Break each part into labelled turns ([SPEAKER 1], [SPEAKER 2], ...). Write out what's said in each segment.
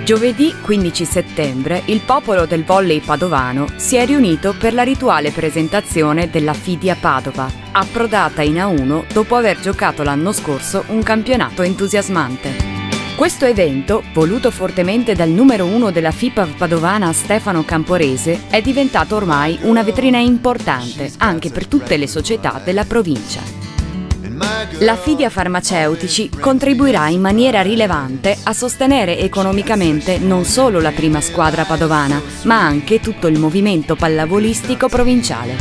[SPEAKER 1] Giovedì 15 settembre il popolo del volley padovano si è riunito per la rituale presentazione della Fidia Padova, approdata in A1 dopo aver giocato l'anno scorso un campionato entusiasmante. Questo evento, voluto fortemente dal numero 1 della FIPAV padovana Stefano Camporese, è diventato ormai una vetrina importante anche per tutte le società della provincia. La Fidia Farmaceutici contribuirà in maniera rilevante a sostenere economicamente non solo la prima squadra padovana, ma anche tutto il movimento pallavolistico provinciale.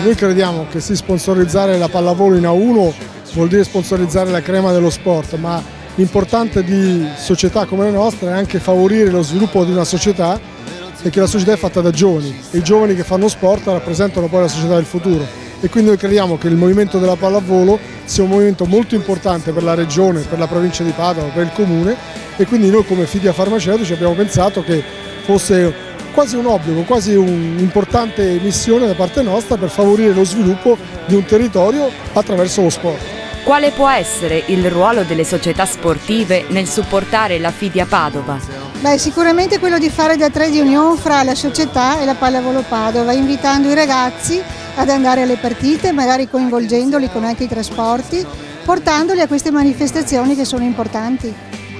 [SPEAKER 2] Noi crediamo che sponsorizzare la pallavolo in A1 vuol dire sponsorizzare la crema dello sport, ma l'importante di società come la nostra è anche favorire lo sviluppo di una società, e che la società è fatta da giovani e i giovani che fanno sport rappresentano poi la società del futuro. E quindi noi crediamo che il movimento della pallavolo sia un movimento molto importante per la regione, per la provincia di Padova, per il comune, e quindi noi come Fidia Farmaceutici abbiamo pensato che fosse quasi un obbligo, quasi un'importante missione da parte nostra per favorire lo sviluppo di un territorio attraverso lo sport.
[SPEAKER 1] Quale può essere il ruolo delle società sportive nel supportare la Fidia Padova?
[SPEAKER 3] Beh, sicuramente quello di fare da trade union fra la società e la Pallavolo Padova, invitando i ragazzi ad andare alle partite, magari coinvolgendoli con anche i trasporti, portandoli a queste manifestazioni che sono importanti.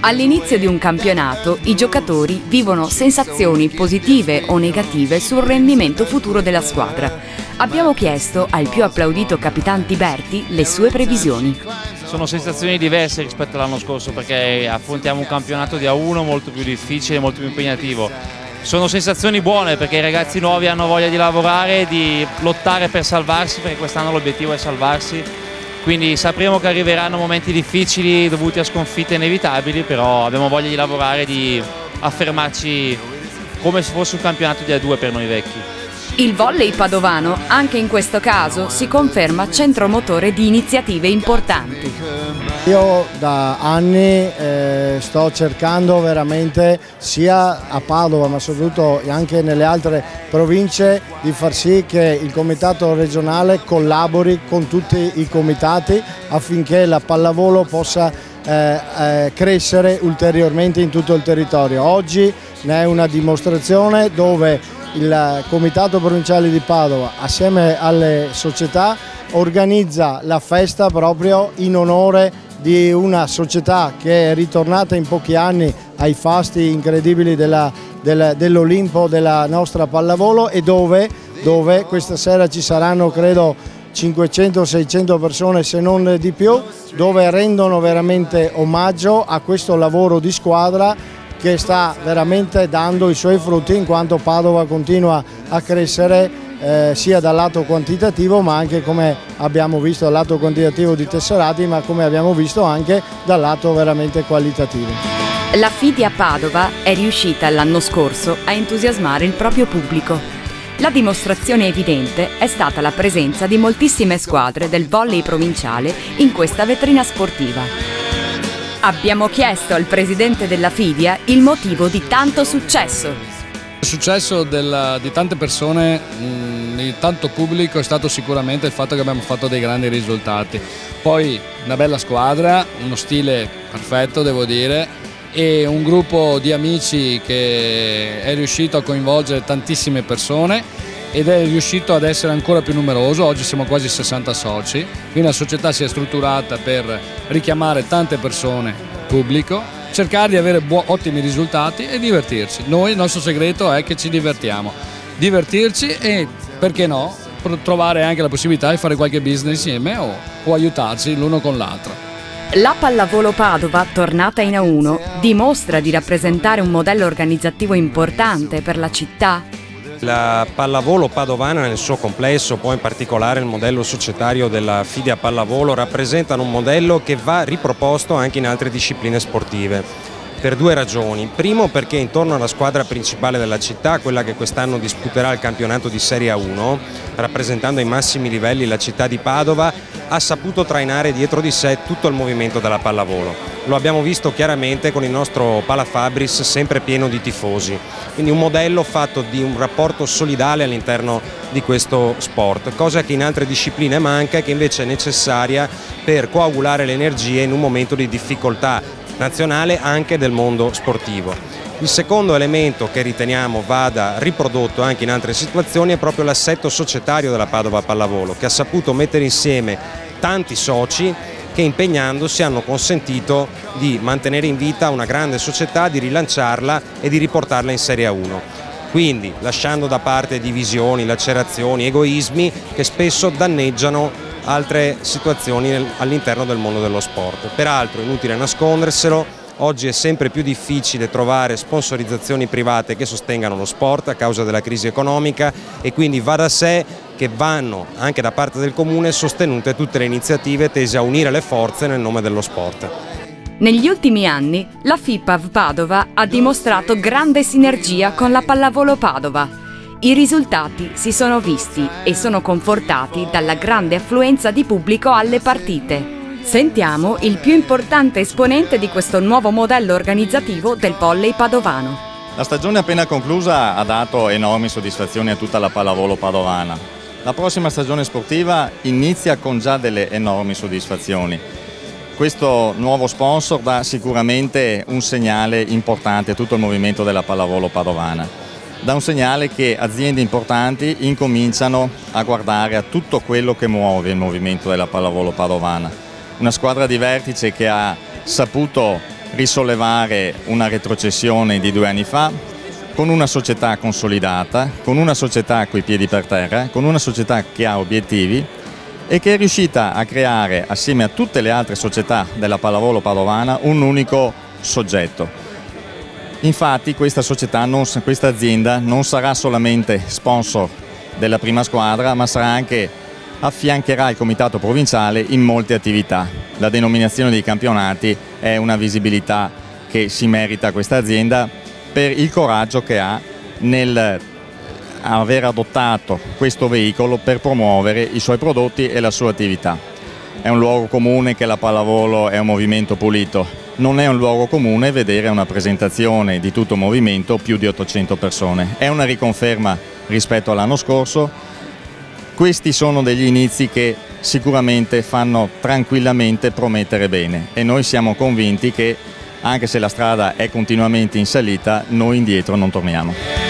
[SPEAKER 1] All'inizio di un campionato i giocatori vivono sensazioni positive o negative sul rendimento futuro della squadra. Abbiamo chiesto al più applaudito Capitan Tiberti le sue previsioni.
[SPEAKER 4] Sono sensazioni diverse rispetto all'anno scorso perché affrontiamo un campionato di A1 molto più difficile, molto più impegnativo. Sono sensazioni buone perché i ragazzi nuovi hanno voglia di lavorare, di lottare per salvarsi, perché quest'anno l'obiettivo è salvarsi. Quindi sapremo che arriveranno momenti difficili dovuti a sconfitte inevitabili, però abbiamo voglia di lavorare, di affermarci come se fosse un campionato di A2 per noi vecchi.
[SPEAKER 1] Il volley padovano, anche in questo caso, si conferma centromotore di iniziative importanti.
[SPEAKER 5] Io da anni sto cercando veramente, sia a Padova ma soprattutto anche nelle altre province, di far sì che il comitato regionale collabori con tutti i comitati affinché la pallavolo possa crescere ulteriormente in tutto il territorio. Oggi ne è una dimostrazione dove il Comitato Provinciale di Padova assieme alle società organizza la festa proprio in onore di una società che è ritornata in pochi anni ai fasti incredibili dell'Olimpo della nostra pallavolo, e dove questa sera ci saranno credo 500-600 persone se non di più, dove rendono veramente omaggio a questo lavoro di squadra che sta veramente dando i suoi frutti, in quanto Padova continua a crescere sia dal lato quantitativo, ma anche, come abbiamo visto, dal lato quantitativo di tesserati, ma come abbiamo visto anche dal lato veramente qualitativo.
[SPEAKER 1] La Fidia Padova è riuscita l'anno scorso a entusiasmare il proprio pubblico. La dimostrazione evidente è stata la presenza di moltissime squadre del volley provinciale in questa vetrina sportiva. Abbiamo chiesto al presidente della Fidia il motivo di tanto successo.
[SPEAKER 6] Il successo di tante persone, di tanto pubblico, è stato sicuramente il fatto che abbiamo fatto dei grandi risultati. Poi una bella squadra, uno stile perfetto devo dire, e un gruppo di amici che è riuscito a coinvolgere tantissime persone ed è riuscito ad essere ancora più numeroso. Oggi siamo quasi 60 soci, quindi la società si è strutturata per richiamare tante persone, pubblico, cercare di avere ottimi risultati e divertirci. Noi, il nostro segreto è che ci divertiamo, divertirci e, perché no, trovare anche la possibilità di fare qualche business insieme o aiutarci l'uno con l'altro.
[SPEAKER 1] La Pallavolo Padova, tornata in A1, dimostra di rappresentare un modello organizzativo importante per la città.
[SPEAKER 7] La pallavolo padovana nel suo complesso, poi in particolare il modello societario della Fidia Pallavolo, rappresentano un modello che va riproposto anche in altre discipline sportive. Per due ragioni. Primo, perché intorno alla squadra principale della città, quella che quest'anno disputerà il campionato di Serie A1, rappresentando ai massimi livelli la città di Padova, ha saputo trainare dietro di sé tutto il movimento della pallavolo. Lo abbiamo visto chiaramente con il nostro Palafabris sempre pieno di tifosi. Quindi un modello fatto di un rapporto solidale all'interno di questo sport, cosa che in altre discipline manca e che invece è necessaria per coagulare le energie in un momento di difficoltà nazionale anche del mondo sportivo. Il secondo elemento che riteniamo vada riprodotto anche in altre situazioni è proprio l'assetto societario della Padova Pallavolo, che ha saputo mettere insieme tanti soci che impegnandosi hanno consentito di mantenere in vita una grande società, di rilanciarla e di riportarla in Serie A1. Quindi lasciando da parte divisioni, lacerazioni, egoismi che spesso danneggiano altre situazioni all'interno del mondo dello sport. Peraltro, inutile nasconderselo, oggi è sempre più difficile trovare sponsorizzazioni private che sostengano lo sport a causa della crisi economica e quindi va da sé che vanno anche da parte del Comune sostenute tutte le iniziative tese a unire le forze nel nome dello sport.
[SPEAKER 1] Negli ultimi anni la FIPAV Padova ha dimostrato grande sinergia con la Pallavolo Padova. I risultati si sono visti e sono confortati dalla grande affluenza di pubblico alle partite. Sentiamo il più importante esponente di questo nuovo modello organizzativo del volley padovano.
[SPEAKER 8] La stagione appena conclusa ha dato enormi soddisfazioni a tutta la pallavolo padovana. La prossima stagione sportiva inizia con già delle enormi soddisfazioni. Questo nuovo sponsor dà sicuramente un segnale importante a tutto il movimento della pallavolo padovana. Dà un segnale che aziende importanti incominciano a guardare a tutto quello che muove il movimento della pallavolo padovana. Una squadra di vertice che ha saputo risollevare una retrocessione di 2 anni fa, con una società consolidata, con una società coi piedi per terra, con una società che ha obiettivi e che è riuscita a creare, assieme a tutte le altre società della pallavolo padovana, un unico soggetto. Infatti questa azienda non sarà solamente sponsor della prima squadra, ma sarà anche affiancherà il comitato provinciale in molte attività. La denominazione dei campionati è una visibilità che si merita questa azienda per il coraggio che ha nel aver adottato questo veicolo per promuovere i suoi prodotti e la sua attività. È un luogo comune che la pallavolo è un movimento pulito. Non è un luogo comune vedere una presentazione di tutto movimento più di 800 persone. È una riconferma rispetto all'anno scorso. Questi sono degli inizi che sicuramente fanno tranquillamente promettere bene e noi siamo convinti che anche se la strada è continuamente in salita, noi indietro non torniamo.